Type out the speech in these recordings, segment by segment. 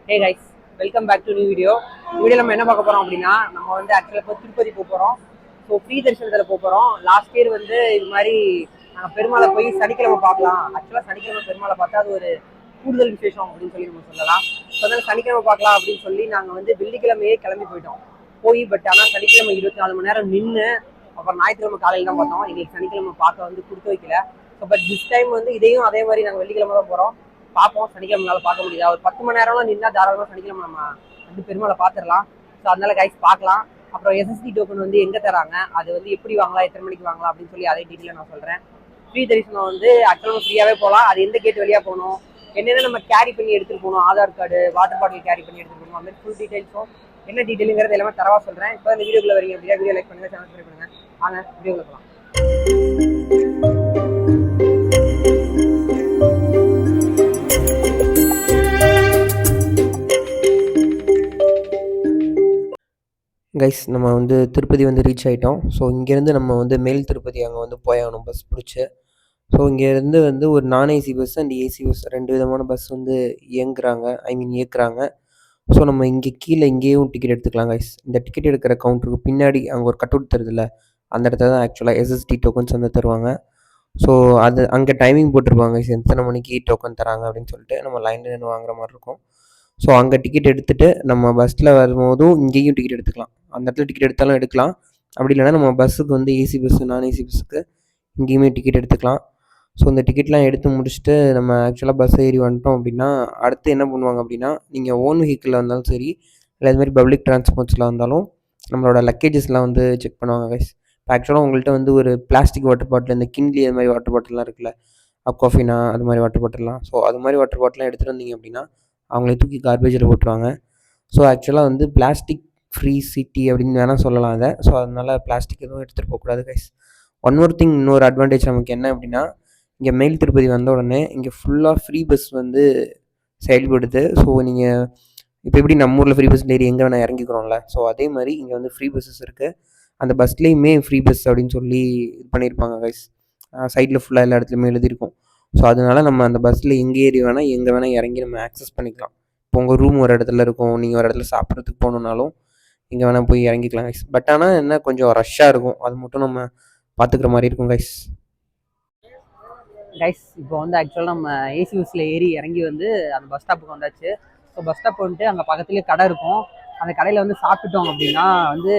Hey guys, welcome back to new video. Video நம்ம என்ன பார்க்க போறோம் அப்படின்னா, நம்ம வந்து ஆக்சுவலாக இப்போ திருப்பதி போக போகிறோம். ஸோ ஃப்ரீ தரிசனத்தில் போக போகிறோம். லாஸ்ட் இயர் வந்து இது மாதிரி நாங்கள் பெருமாளை போய் சனிக்கிழமை பார்க்கலாம். ஆக்சுவலாக சனிக்கிழமை பெருமாளை பார்த்தா அது ஒரு கூடுதல் விசேஷம் அப்படின்னு சொல்லி நம்ம சொல்லலாம். ஸோ அதனால் சனிக்கிழமை பார்க்கலாம் அப்படின்னு சொல்லி நாங்கள் வந்து வெள்ளிக்கிழமையே கிளம்பி போயிட்டோம். பட் ஆனால் சனிக்கிழமை 24 மணி நேரம் நின்று அப்புறம் ஞாயிற்றுக்கிழமை காலையில் தான் பார்த்தோம். எங்களுக்கு சனிக்கிழமை பார்க்க வந்து கொடுத்து வைக்கல. ஸோ பட் திஸ் டைம் வந்து இதையும் அதே மாதிரி நாங்கள் வெள்ளிக்கிழமை தான் போகிறோம். பார்ப்போம், சனிக்கிழமைனால பார்க்க முடியாது. ஒரு 10 மணி நேரம்லாம் நின்னா தாராளமாக சனிக்கிழமை நம்ம வந்து பெருமாளை பார்த்துடலாம். ஸோ அதனால கைஸ் பார்க்கலாம். அப்புறம் எஸ்எஸ்டி டோக்கன் வந்து எங்கே தராங்க, அது வந்து எப்படி வாங்கலாம், எத்தனை மணிக்கு வாங்கலாம் அப்படின்னு சொல்லி அதே டீட்டெயிலாக நான் சொல்கிறேன். ஃப்ரீ தரிசனம் வந்து ஆக்சுவலாக ஃப்ரீயாகவே போகலாம். அது எந்த கேட் வழியாக போகணும், என்னென்ன நம்ம கேரி பண்ணி எடுத்துகிட்டு போகணும், Aadhaar card, water bottle carry பண்ணி எடுத்துகிட்டு போகணும், அந்த மாதிரி ஃபுல் டீட்டெயில்ஸும் என்ன டீட்டெயிலுங்கிறது எல்லாமே தரவா சொல்கிறேன். இப்போ இந்த வீடியோக்குள்ள வரீங்க அப்படின்னா வீடியோ லைக் பண்ணுங்கள், சேனல் சப்ஸ்கிரைப் பண்ணுங்கள். வாங்க வீடியோக்குள்ள போகலாம். கைஸ், நம்ம வந்து திருப்பதி வந்து ரீச் ஆகிட்டோம். ஸோ இங்கேருந்து நம்ம வந்து மேல் திருப்பதி அங்கே வந்து போயாகணும் பஸ் பிடிச்சி. ஸோ இங்கேருந்து வந்து ஒரு நான் AC bus and AC bus 2 விதமான பஸ் வந்து இயக்குறாங்க. ஸோ நம்ம இங்கே கீழே இங்கேயும் டிக்கெட் எடுத்துக்கலாம் கைஸ். இந்த டிக்கெட் எடுக்கிற கவுண்டருக்கு பின்னாடி அங்கே ஒரு கட் அவுட் தருதில்ல, அந்த இடத்துல தான் ஆக்சுவலாக எஸ்எஸ்டி டோக்கன்ஸ் வந்து தருவாங்க. ஸோ அது அங்கே டைமிங் போட்டிருப்பாங்க கைஸ், எத்தனை மணிக்கு டோக்கன் தராங்க அப்படின்னு சொல்லிட்டு நம்ம லைனில் நின்று வாங்குற மாதிரி இருக்கும். ஸோ அங்கே டிக்கெட் எடுத்துகிட்டு நம்ம பஸ்ஸில் வரும்போதும் இங்கேயும் டிக்கெட் எடுத்துக்கலாம். அந்த இடத்துல டிக்கெட் எடுத்தாலும் எடுக்கலாம். அப்படி இல்லைனா நம்ம பஸ்ஸுக்கு வந்து ஏசி பஸ்ஸு நான் ஏசி பஸ்ஸுக்கு இங்கேயுமே டிக்கெட் எடுத்துக்கலாம். ஸோ இந்த டிக்கெட்லாம் எடுத்து முடிச்சுட்டு நம்ம ஆக்சுவலாக பஸ் ஏறி வந்துட்டோம் அப்படின்னா அடுத்து என்ன பண்ணுவாங்க அப்படின்னா, நீங்கள் ஓன் வெஹிக்கிளில் வந்தாலும் சரி, இல்லை இது மாதிரி பப்ளிக் டிரான்ஸ்போர்ட்ஸில் வந்தாலும் நம்மளோட லக்கேஜஸ்லாம் வந்து செக் பண்ணுவாங்க கைஸ். இப்போ ஆக்சுவலாக உங்கள்கிட்ட வந்து ஒரு பிளாஸ்டிக் வாட்டர் பாட்டில், இந்த கிண்ட்லி அது மாதிரி வாட்டர் பாட்டில்லாம் இருக்குல்ல, அக்வாஃபினா அது மாதிரி வாட்டர் பாட்டில்லாம், ஸோ அது மாதிரி வாட்டர் பாட்டிலாம் எடுத்துகிட்டு வந்தீங்க அப்படின்னா அவங்களே தூக்கி கார்பேஜில் போட்டுருவாங்க. ஸோ ஆக்சுவலாக வந்து பிளாஸ்டிக் ஃப்ரீ சிட்டி அப்படின்னு வேணால் சொல்லலாம் அதை. ஸோ அதனால் பிளாஸ்டிக் எதுவும் எடுத்துகிட்டு போகக்கூடாது கைஸ். ஒன் மோர் திங், இன்னொரு அட்வான்டேஜ் நமக்கு என்ன அப்படின்னா, இங்கே மேல் திருப்பதி வந்த உடனே இங்கே ஃபுல்லாக ஃப்ரீ பஸ் வந்து செயல்படுது. ஸோ நீங்கள் இப்போ எப்படி நம்ம ஊரில் ஃப்ரீ பஸ் ஏறி எங்கே வேணால் இறங்கிக்கிறோம்ல, ஸோ அதே மாதிரி இங்கே வந்து ஃப்ரீ பஸ்ஸஸ் இருக்குது. அந்த பஸ்லேயுமே ஃப்ரீ பஸ் அப்படின்னு சொல்லி இது பண்ணியிருப்பாங்க கைஸ். சைடில் ஃபுல்லாக எல்லா இடத்துலையுமே எழுதியிருக்கும். ஸோ அதனால நம்ம அந்த பஸ்ஸில் எங்கே ஏறி வேணால் எங்கே வேணால் இறங்கி நம்ம ஆக்சஸ் பண்ணிக்கலாம். இப்போ உங்கள் ரூம் ஒரு இடத்துல இருக்கும், நீங்கள் ஒரு இடத்துல சாப்பிட்றதுக்கு போகணுன்னாலும் எங்கே வேணால் போய் இறங்கிக்கலாம் கைஸ். பட் ஆனால் என்ன கொஞ்சம் ரஷ்ஷாக இருக்கும், அது மட்டும் நம்ம பார்த்துக்கிற மாதிரி இருக்கும் கைஸ். இப்போ வந்து ஆக்சுவலாக நம்ம ஏசி பஸ்ஸில் ஏறி இறங்கி வந்து அந்த பஸ் ஸ்டாப்புக்கு வந்தாச்சு. ஸோ பஸ் ஸ்டாப் வந்துட்டு அங்கே பக்கத்துலேயே கடை இருக்கும். அந்த கடையில் வந்து சாப்பிட்டுட்டோம் அப்படின்னா வந்து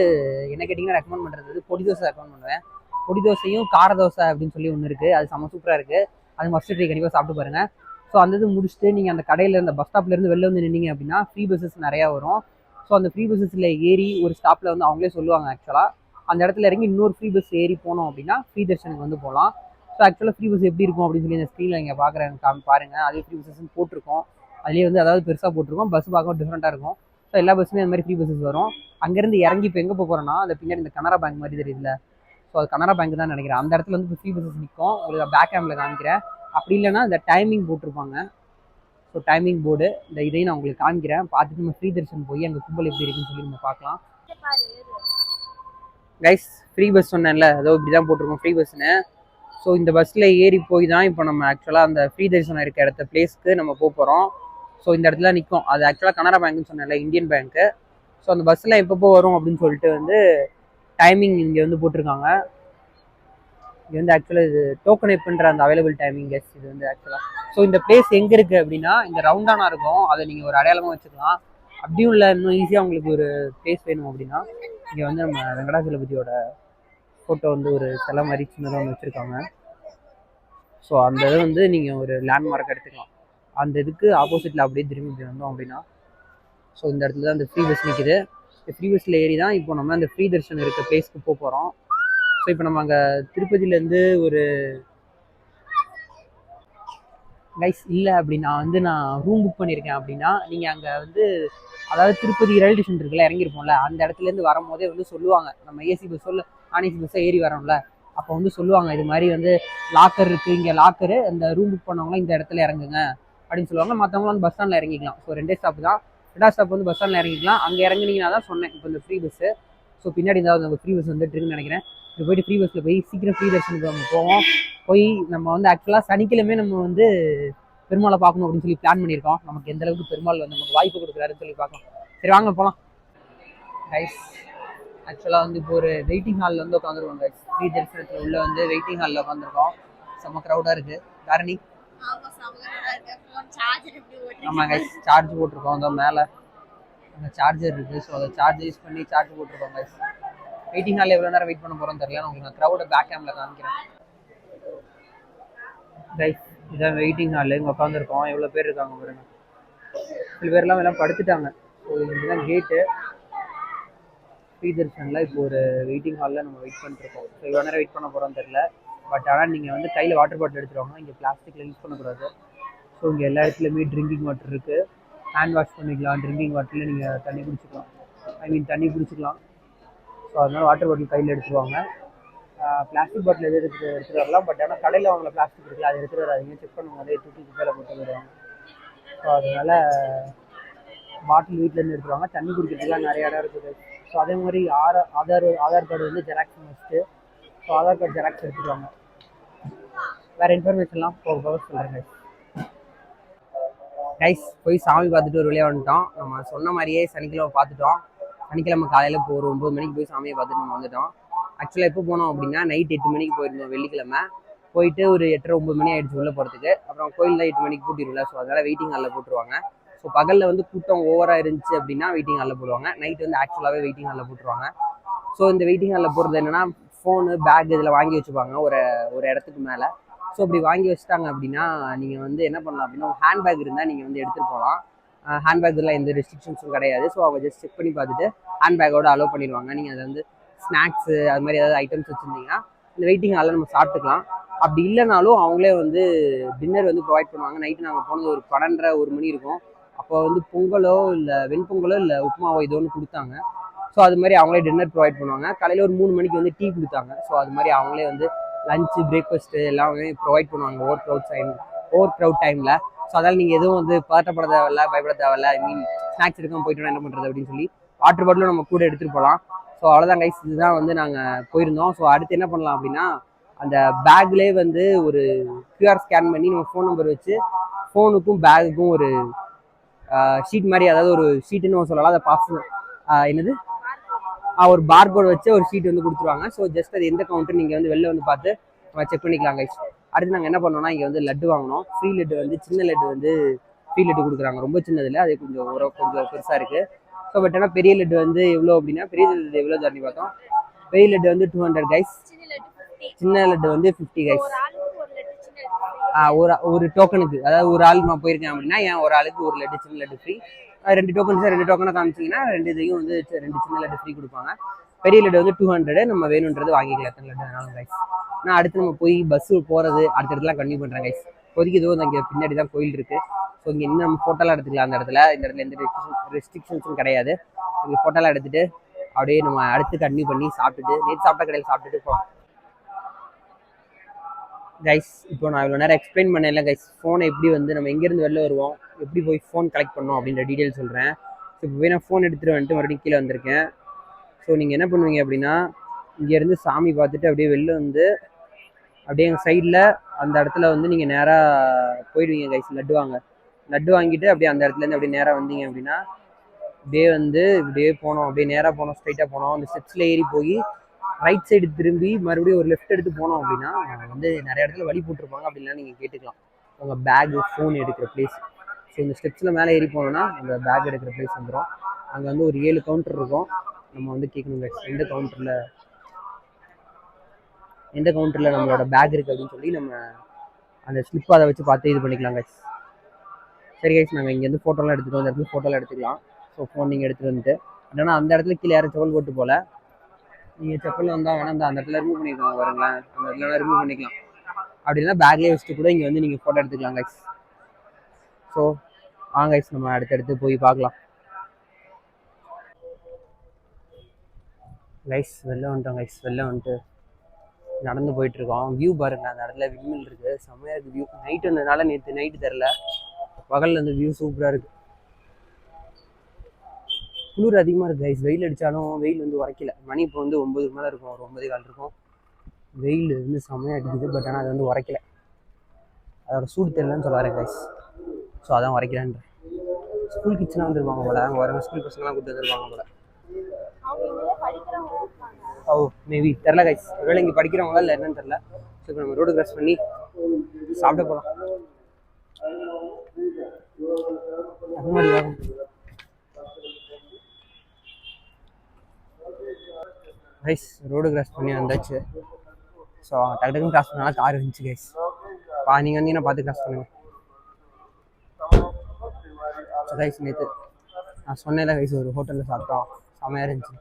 என்ன கேட்டிங்கன்னா ரெக்கமெண்ட் பண்ணுறது பொடி தோசை ரெக்கமெண்ட் பண்ணுவேன். பொடி தோசையும் கார தோசை அப்படின்னு சொல்லி ஒன்று இருக்குது, அது செம்ம சூப்பராக இருக்குது. அது மஸ்ட் ட்ரை, கண்டிப்பாக சாப்பிட்டு பாருங்கள். ஸோ அந்த இது முடிச்சுட்டு நீங்கள் அந்த கடையில் இந்த பஸ் ஸ்டாப்லேருந்து வெளில வந்து நின்னீங்க அப்படின்னா ஃப்ரீ பஸ்ஸஸ் நிறையா வரும். ஸோ அந்த ஃப்ரீ பஸ்ஸஸில் ஏறி ஒரு ஸ்டாப்பில் வந்து அவங்களே சொல்லுவாங்க ஆக்சுவலாக அந்த இடத்துல இறங்கி இன்னொரு ஃப்ரீ பஸ் ஏறி போனோம் அப்படின்னா ஃப்ரீ தர்ஷனுக்கு வந்து போகலாம். ஸோ ஆக்சுவலாக ஃப்ரீ பஸ் எப்படி இருக்கும் அப்படின்னு சொல்லி இந்த ஸ்க்ரீனில் நீங்கள் பாருங்கள். அதே ஃப்ரீ பஸ்ஸஸ் போட்டிருக்கோம். அதுலேயே வந்து அதாவது பெருசாக போட்டிருக்கோம், பஸ் பார்க்க டிஃப்ரெண்ட்டாக இருக்கும். ஸோ எல்லா பஸ்ஸுமே அந்த மாதிரி ஃப்ரீ பஸ்ஸஸ் வரும். அங்கேருந்து இறங்கி இப்போ எங்கே போகிறோன்னா அந்த பின்னாடி இந்த கனரா பேங்க் மாதிரி தெரியுதுல்ல, ஸோ அது கனரா பேங்க் தான் நினைக்கிறேன். அந்த இடத்துல வந்து ஃப்ரீ பஸ்ஸஸ் நிற்கும். உங்களுக்கு பேக் கேமில் காமிக்கிறேன். அப்படி இல்லைன்னா இந்த டைமிங் போட்டிருப்பாங்க. ஸோ டைமிங் போர்டு இந்த இதையும் நான் உங்களுக்கு காமிக்கிறேன். பார்த்துட்டு நம்ம ஃப்ரீ தர்ஷன் போய் அங்கே கும்பல் எப்படி இருக்குன்னு சொல்லி நம்ம பார்க்கலாம். கைஸ், ஃப்ரீ பஸ் சொன்னேன்ல, அதோ இப்படி தான் போட்டிருக்கோம் ஃப்ரீ பஸ்ஸுன்னு. ஸோ இந்த பஸ்ஸில் ஏறி போய் தான் இப்போ நம்ம ஆக்சுவலாக அந்த ஃப்ரீ தரிசனம் இருக்க இடத்த பிளேஸ்க்கு நம்ம போகிறோம். ஸோ இந்த இடத்துல நிற்கும். அது ஆக்சுவலாக கனரா பேங்க்னு சொன்னேன்ல, இந்தியன் பேங்க்கு. ஸோ அந்த பஸ்ஸில் எப்பப்போ வரும் அப்படின்னு சொல்லிட்டு வந்து டைமிங் இங்கே வந்து போட்டிருக்காங்க. இது வந்து ஆக்சுவலாக இது டோக்கன் பண்ணுற அந்த அவைலபிள் டைமிங் கெஸ் இது வந்து ஆக்சுவலாக. ஸோ இந்த பிளேஸ் எங்கே இருக்குது அப்படின்னா இந்த ரவுண்டானா இருக்கும், அதை நீங்கள் ஒரு அடையாளமாக வச்சுக்கலாம். அப்படியும் இல்லை இன்னும் ஈஸியாக உங்களுக்கு ஒரு பிளேஸ் வேணும் அப்படின்னா இங்கே வந்து நம்ம வெங்கடாஜலபதியோட ஃபோட்டோ வந்து ஒரு சிலை மாதிரி சின்னதாக ஒன்று வச்சுருக்காங்க. ஸோ அந்த இதை வந்து நீங்கள் ஒரு லேண்ட்மார்க் எடுத்துக்கலாம். அந்த இதுக்கு ஆப்போசிட்டில் அப்படியே திரும்பி வந்தோம் அப்படின்னா ஸோ இந்த இடத்துல தான் அந்த ஃப்ரீ பஸ் நிற்கிது. இந்த ஃப்ரீ பஸ்ஸில் ஏறி தான் இப்போ நம்ம அந்த ஃப்ரீ தர்ஷன் இருக்க பிளேஸ்க்கு போகிறோம். ஸோ இப்போ நம்ம அங்கே திருப்பதியிலேருந்து ஒரு கைஸ் இல்லை அப்படின்னா வந்து நான் ரூம் புக் பண்ணியிருக்கேன் அப்படின்னா நீங்கள் அங்கே வந்து அதாவது திருப்பதி ரயில்வே ஸ்டேஷன் இருக்குல்ல, இறங்கியிருப்போம்ல, அந்த இடத்துலேருந்து வரும்போதே வந்து சொல்லுவாங்க. நம்ம ஏசி பஸ்ஸோ இல்லை நான் ஏசி பஸ்ஸோ ஏறி வரோம்ல, அப்போ வந்து சொல்லுவாங்க இது மாதிரி வந்து லாக்கர் இருக்குது, இங்கே லாக்கரு, இந்த ரூம் புக் பண்ணவங்களாம் இந்த இடத்துல இறங்குங்க அப்படின்னு சொல்லுவாங்க. மற்றவங்களும் வந்து பஸ் ஸ்டாண்டில் இறங்கிக்கலாம். ஸோ 2 ஸ்டாப் தான். 2வது ஸ்டாப் வந்து பஸ் ஸ்டாண்டில் இறங்கிக்கலாம். அங்கே இறங்குனீங்கன்னா தான் சொன்னேன் இப்போ இந்த ஃப்ரீ பஸ்ஸு. ஸோ பின்னாடி ஏதாவது அந்த ஃப்ரீ பஸ் வந்துட்டு இருக்குன்னு நினைக்கிறேன். இப்போ போய்ட்டு ஃப்ரீ பஸ்ஸில் போய் சீக்கிரம் ஃப்ரீ தர்ஷனுக்கு நம்ம போவோம். போய் நம்ம வந்து ஆக்சுவலாக சனிக்கிழமை நம்ம வந்து பெருமாளை பார்க்கணும் அப்படின்னு சொல்லி பிளான் பண்ணியிருக்கோம். நமக்கு எந்த அளவுக்கு பெருமாள் வந்து நமக்கு வாய்ப்பு கொடுக்குறாருன்னு சொல்லி பார்க்கலாம். சரி வாங்க போகலாம் கைஸ். ஆக்சுவலாக வந்து இப்போ ஒரு வெயிட்டிங் ஹாலில் வந்து உட்காந்துருக்கோம் கைஸ். ஃப்ரீ தரிசனத்தில் உள்ள வந்து வெயிட்டிங் ஹாலில் உட்காந்துருக்கோம். செம்ம க்ரௌடாக இருக்குது. தாரணி ஆமாம் கைஸ், சார்ஜ் போட்டிருக்கோம். அதோ மேலே அங்கே சார்ஜர் இருக்குது. ஸோ அதை சார்ஜ் யூஸ் பண்ணி சார்ஜ் போட்டிருக்கோம் கைஸ். வெயிட்டிங் ஹாலில் எவ்வளோ நேரம் வெயிட் பண்ண போகிறோம் தெரியல. உங்களுக்கு நான் க்ரௌடை பேக் கேமில் காமிக்கிறேன் கைஸ். இதான் வெயிட்டிங் ஹாலில் இங்கே உட்காந்துருக்கோம். எவ்வளோ பேர் இருக்காங்க பாருங்க. சில பேர்லாம் எல்லாம் படுத்துட்டாங்க. ஸோ இதுதான் கேட்டு. ஃப்ரீ தரிசனில் இப்போ ஒரு வெயிட்டிங் ஹாலில் நம்ம வெயிட் பண்ணிட்டுருக்கோம். ஸோ இவ்வளோ நேரம் வெயிட் பண்ண போகிறோம்னு தெரியல. பட் ஆனால் நீங்கள் வந்து கையில் வாட்டர் பாட்டில் எடுத்துருவாங்க. இங்கே பிளாஸ்டிக்கில் யூஸ் பண்ணக்கூடாது. ஸோ இங்கே எல்லா இடத்துலையுமே ட்ரிங்கிங் வாட்டர் இருக்குது. ஹேண்ட் வாஷ் பண்ணிக்கலாம். ட்ரிங்கிங் வாட்டரில் நீங்கள் தண்ணி குடிச்சிக்கலாம். ஸோ அதனால் வாட்டர் பாட்டில் கையில் எடுத்துருவாங்க. பிளாஸ்டிக் பாட்டில் எது எடுத்துகிட்டு வரலாம். பட் ஆனால் கடையில் வாங்கல பிளாஸ்டிக் இருக்குல்ல, அதை எடுத்துகிட்டு வராதிங்க. செக் பண்ணுவாங்க, அதே தூக்கி குப்பையில் போட்டு வருவாங்க. ஸோ அதனால் பாட்டில் வீட்டிலேருந்து எடுத்துருவாங்க. தண்ணி குடிக்கிறதுக்குலாம் நிறைய இடம் இருக்குது. ஸோ அதே மாதிரி ஆதார் கார்டு வந்து xerox must. So Aadhaar card xerox எடுத்துருவாங்க. வேறு இன்ஃபர்மேஷன்லாம் போக சொல்கிறேன் கைஸ். போய் சாமி பார்த்துட்டு ஒரு வழியாக வந்துட்டோம். நம்ம சொன்ன மாதிரியே சனிக்கிழமை பார்த்துட்டோம். சனிக்கிழமை காலையில் இப்போ ஒரு 9 மணிக்கு போய் சாமியை பார்த்துட்டு நம்ம வந்துட்டோம். ஆக்சுவலாக எப்போ போனோம் அப்படின்னா நைட் 8 மணிக்கு போயிருந்தோம். வெள்ளிக்கிழமை போயிட்டு ஒரு 8:30 9 மணி ஆகிடுச்சு உள்ளே போகிறதுக்கு. அப்புறம் கோயில் தான் 8 மணிக்கு கூட்டிடும்ல. ஸோ அதனால் வெயிட்டிங் ஹாலில் போட்டுருவாங்க. ஸோ பகலில் வந்து கூட்டம் ஓவராக இருந்துச்சு அப்படின்னா வெயிட்டிங் ஹாலில் போடுவாங்க. நைட் வந்து ஆக்சுவலாகவே வெயிட்டிங் ஹாலில் போட்டுருவாங்க. ஸோ இந்த வெயிட்டிங் ஹாலில் போகிறது என்னென்னா ஃபோனு பேக் இதில் வாங்கி வச்சுப்பாங்க ஒரு இடத்துக்கு மேலே. ஸோ அப்படி வாங்கி வச்சுட்டாங்க அப்படின்னா நீங்கள் வந்து என்ன பண்ணலாம் அப்படின்னா ஹேண்ட் பேக் இருந்தால் நீங்கள் வந்து எடுத்துகிட்டு போகலாம். ஹேண்ட் பேக்கில் எந்த ரெஸ்ட்ரிக்ஷன்ஸும் கிடையாது. ஸோ அவங்க ஜஸ்ட் செக் பண்ணி பார்த்துட்டு ஹேண்ட் பேக்கோடு அலோவ் பண்ணிடுவாங்க. நீங்கள் அதை வந்து ஸ்நாக்ஸு அது மாதிரி ஏதாவது ஐட்டம்ஸ் வச்சுருந்தீங்கன்னா இந்த வெயிட்டிங் ஹாலில் நம்ம சாப்பிட்டுக்கலாம். அப்படி இல்லைனாலும் அவங்களே வந்து டின்னர் வந்து ப்ரொவைட் பண்ணுவாங்க. நைட்டு நாங்கள் போனது ஒரு 12:30 1 மணி இருக்கும். அப்போ வந்து பொங்கலோ இல்லை வெண்பொங்கலோ இல்லை உப்புமாவோ ஏதோ ஒன்று கொடுத்தாங்க. ஸோ அது மாதிரி அவங்களே டின்னர் ப்ரொவைட் பண்ணுவாங்க. காலையில் ஒரு 3 மணிக்கு வந்து டீ கொடுத்தாங்க. ஸோ அது மாதிரி அவங்களே வந்து லஞ்சு பிரேக்ஃபாஸ்ட்டு எல்லாமே ப்ரொவைட் பண்ணுவாங்க ஓவர் க்ரௌட் டைமில். ஸோ அதனால் நீங்கள் எதுவும் வந்து பதட்டப்பட தேவையில்ல, பயப்பட தேவையில்ல. ஐ மீன் ஸ்நாக்ஸ் எடுக்காமல் போயிட்டோம்னா என்ன பண்ணுறது அப்படின்னு சொல்லி வாட்டர் பாட்டிலும் நம்ம கூட எடுத்துகிட்டு போகலாம். ஸோ அவ்வளோதான் கைஸ், இதுதான் வந்து நாங்கள் போயிருந்தோம். ஸோ அடுத்து என்ன பண்ணலாம் அப்படின்னா அந்த பேக்லேயே வந்து ஒரு QR ஸ்கேன் பண்ணி நம்ம ஃபோன் நம்பர் வச்சு ஃபோனுக்கும் பேகுக்கும் ஒரு ஷீட் மாதிரி, அதாவது ஒரு ஷீட்டுன்னு சொல்லலாம். அதை ஒரு பார்கோட் வச்சு ஒரு ஷீட் வந்து கொடுத்துருவாங்க. ஸோ ஜஸ்ட் அது எந்த கவுண்ட்டு நீங்கள் வந்து வெளில வந்து பார்த்து நம்ம செக் பண்ணிக்கலாம் கைஸ். அடுத்து நாங்கள் என்ன பண்ணோம்னா இங்கே வந்து லட்டு வாங்கினோம். ஃப்ரீ லட்டு வந்து சின்ன லட்டு வந்து ஃப்ரீ லட்டு கொடுக்குறாங்க. ரொம்ப சின்னதில்லை, அது கொஞ்சம் பெருசாக இருக்குது. ஸோ பட் ஆனால் பெரிய லட்டு வந்து எவ்வளோ அப்படின்னா பெரிய லட்டு எவ்வளோ தண்ணி பார்த்தோம். பெரிய லட்டு வந்து 200 கைஸ், சின்ன லட்டு வந்து 50 கைஸ். ஒரு டோக்கனுக்கு, அதாவது ஒரு ஆள் நான் போயிருக்கேன் அப்படின்னா ஒரு ஆளுக்கு ஒரு லட்டு சின்ன லட்டு ஃப்ரீ. 2 டோக்கனை காமிச்சிங்கன்னா 2 இதையும் வந்து 2 சின்ன லட்டு ஃப்ரீ கொடுப்பாங்க. பெரிய லட்டு வந்து 200. நம்ம வேணுன்றது வாங்கிக்கலாம் எத்தனை லட்டு வேணாலும் கைஸ். நான் அடுத்து நம்ம போய் பஸ்ஸு போகிறது அடுத்த இடத்துல கண்டினியூ பண்ணுறேன் கைஸ். இப்போதைக்கு இதுவும் அங்கே பின்னாடி தான் கோயில் இருக்குது. ஸோ இங்கே இன்னும் நம்ம ஃபோட்டோலாம் எடுத்துக்கலாம். இந்த இடத்துல எந்த ரெஸ்ட்ரிக்ஷன்ஸும் கிடையாது. இங்கே ஃபோட்டோலாம் எடுத்துகிட்டு அப்படியே நம்ம அடுத்து கண்டினியூ பண்ணி சாப்பிட்டுட்டு நேற்று சாப்பிட்ட கடையில் சாப்பிட்டுட்டு போகலாம் கைஸ். இப்போ நான் இவ்வளோ நேரம் எக்ஸ்பிளைன் பண்ணல கைஸ். ஃபோனை எப்படி வந்து நம்ம எங்கேருந்து வெளில வருவோம், எப்படி போய் ஃபோன் கலெக்ட் பண்ணோம் அப்படின்ற டீட்டெயில் சொல்கிறேன். ஸோ இப்போ போய் நான் ஃபோன் எடுத்துகிட்டு வந்துட்டு மறுபடியும் கீழே வந்திருக்கேன். ஸோ நீங்கள் என்ன பண்ணுவீங்க அப்படின்னா இங்கேருந்து சாமி பார்த்துட்டு அப்படியே வெளில வந்து அப்படியே எங்கள் சைடில் அந்த இடத்துல வந்து நீங்கள் நேராக போயிடுவீங்க கைஸ். லட்டு வாங்கிட்டு அப்படியே அந்த இடத்துலேருந்து அப்படியே நேராக வந்தீங்க அப்படின்னா இப்படியே போனோம். அப்படியே நேராக போனோம், ஸ்ட்ரைட்டாக போனோம். அந்த ஸ்டெப்ஸில் ஏறி போய் ரைட் சைடு திரும்பி மறுபடியும் ஒரு லெஃப்ட் எடுத்து போனோம் அப்படின்னா வந்து நிறைய இடத்துல வழி போட்டிருப்பாங்க. அப்படின்னா நீங்கள் கேட்டுக்கலாம் உங்கள் பேகு ஃபோன் எடுக்கிற பிளேஸ். ஸோ இந்த ஸ்டெப்ஸில் மேலே ஏறி போனோன்னா அந்த பேக் எடுக்கிற பிளேஸ் வந்துடும். அங்கே வந்து ஒரு 7 கவுண்டர் இருக்கும். நம்ம வந்து கேட்கணும் எந்த கவுண்டரில் நம்மளோட பேக் இருக்குது அப்படின்னு சொல்லி நம்ம அந்த ஸ்லிப் அதை வச்சு பார்த்து இது பண்ணிக்கலாம் கைஸ். சரி கைஸ், நாங்கள் இங்கேருந்து ஃபோட்டோலாம் எடுத்துகிட்டு அந்த இடத்துல ஃபோட்டோலாம் எடுத்துக்கலாம். ஸோ ஃபோன் நீங்கள் எடுத்துகிட்டு வந்துட்டு அப்படின்னா அந்த இடத்துல கீழே யாரும் செவல் போட்டு போல் நீங்கள் செப்பல் வந்தால் வேணால் அந்த இடத்துல ரிமூவ் பண்ணிக்கலாம். வருங்களேன், அந்த இடத்துல ரிமூவ் பண்ணிக்கலாம். அப்படி இல்லைனா பேக்லேயே வச்சுட்டு கூட இங்கே வந்து நீங்கள் ஃபோட்டோ எடுத்துக்கலாம் கைஸ். ஸோ வாங்க கைஸ், நம்ம அடுத்தடுத்து போய் பார்க்கலாம் கைஸ். வெளில வந்துட்டோம் கைஸ். வெளில வந்துட்டு நடந்து போயிட்டுருக்கோம். வியூ பாருங்கள், அந்த இடத்துல விண்மில் இருக்குது. செம்மையாக இருக்குது வியூ. நைட்டு வந்ததுனால நேற்று நைட்டு தெரில, பகலில் வந்து வியூ சூப்பராக இருக்குது. குளிர் அதிகமாக இருக்குது கைஸ். வெயில் அடித்தாலும் வெயில் வந்து உரைக்கல. மணி இப்போ வந்து 9 மேலே இருக்கும், ஒரு 9:15 இருக்கும். வெயில் வந்து செம்மையாக அடிக்குது. பட் ஆனால் அது வந்து உரைக்கல. அதோட சூடு தெரியலன்னு சொல்ல வரேன் கைஸ். ஸோ அதான் உரைக்கிறேன். ஸ்கூல் கிட்ஸ்லாம் வந்துருப்பாங்க போல, அங்கே வரவங்க ஸ்கூல் பசங்களாம் கூப்பிட்டு வந்துருப்பாங்க போல. ஓ மேபி தெரில கைஸ், ஒருவேளை இங்கே படிக்கிறவங்களா இல்லை என்னன்னு தெரில. ஸோ இப்போ நம்ம ரோடு கிராஸ் பண்ணி சாப்பிட போகலாம். அது மாதிரி வரும். கைஸ் ரோடு கிராஸ் பண்ணி வந்தாச்சு. ஸோ டக்கு டக்குன்னு கிராஸ் பண்ணாலும் கார் இருந்துச்சு கைஸ். நீங்கள் வந்தீங்கன்னா பார்த்து கிராஸ் பண்ணுங்கள். ஸோ கைஸ் நேற்று நான் சொன்னேன்ல கைஸ், ஒரு ஹோட்டலில் சாப்பிட்டோம், செம்மையாக இருந்துச்சு.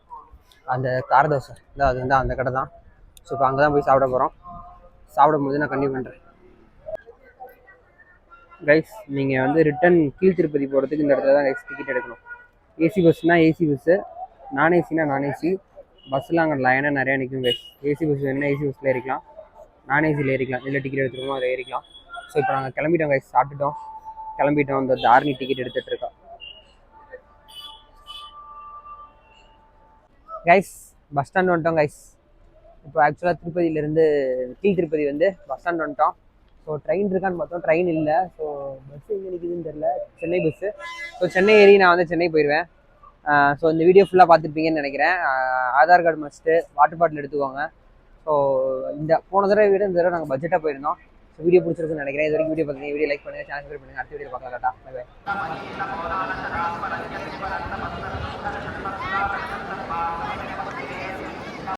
அந்த கார தோசை இல்லை, அது வந்து அந்த கடை தான். ஸோ இப்போ அங்கே தான் போய் சாப்பிட போகிறோம். சாப்பிடும்போது நான் கண்டினியூ பண்ணுறேன். கைஸ் நீங்கள் வந்து ரிட்டன் கீழ் திருப்பதி போகிறதுக்கு இந்த இடத்துல தான் கைஸ் டிக்கெட் எடுக்கணும். ஏசி பஸ்னால் ஏசி பஸ்ஸு, நான் ஏசினா நான் ஏசி. பஸ்ஸில் அங்கே லைனாக நிறையா நிற்கும் கைஸ். ஏசி பஸ் வேணுன்னா ஏசி பஸ்ஸில் ஏறிக்கலாம், நான் ஏசியில் ஏறிக்கலாம், இல்லை டிக்கெட் எடுத்துருக்கோம் அதில் ஏறிக்கலாம். ஸோ இப்போ நாங்கள் கிளம்பிட்டோம் கைஸ், சாப்பிட்டுட்டோம் கிளம்பிட்டோம். இந்த தாரணி டிக்கெட் எடுத்துகிட்டு இருக்கோம் கைஸ். பஸ் ஸ்டாண்ட் வந்துட்டோம் கைஸ். இப்போ ஆக்சுவலாக திருப்பதியிலேருந்து கீழ் திருப்பதி வந்து பஸ் ஸ்டாண்ட் வந்துட்டோம். ஸோ ட்ரெயின் இருக்கான்னு பார்த்தோம், ட்ரெயின் இல்லை. ஸோ பஸ் எங்கே நிற்குதுன்னு தெரில, சென்னை பஸ்ஸு. ஸோ சென்னை ஏறி நான் வந்து சென்னை போயிடுவேன். ஸோ இந்த வீடியோ ஃபுல்லாக பார்த்துருப்பீங்கன்னு நினைக்கிறேன். Aadhaar card must, water bottle எடுத்துக்கோங்க. ஸோ இந்த போன தடவை விட இந்த தடவை நாங்கள் பட்ஜெட்டாக போயிருந்தோம். ஸோ வீடியோ பிடிச்சிருக்குன்னு நினைக்கிறேன். இது வரைக்கும் வீடியோ பார்த்துங்க, வீடியோ லைக் பண்ணுங்கள், சேனல் சப்ஸ்கிரைப் பண்ணுங்கள். அடுத்த வீடியோ பார்க்கலாம். Bye by.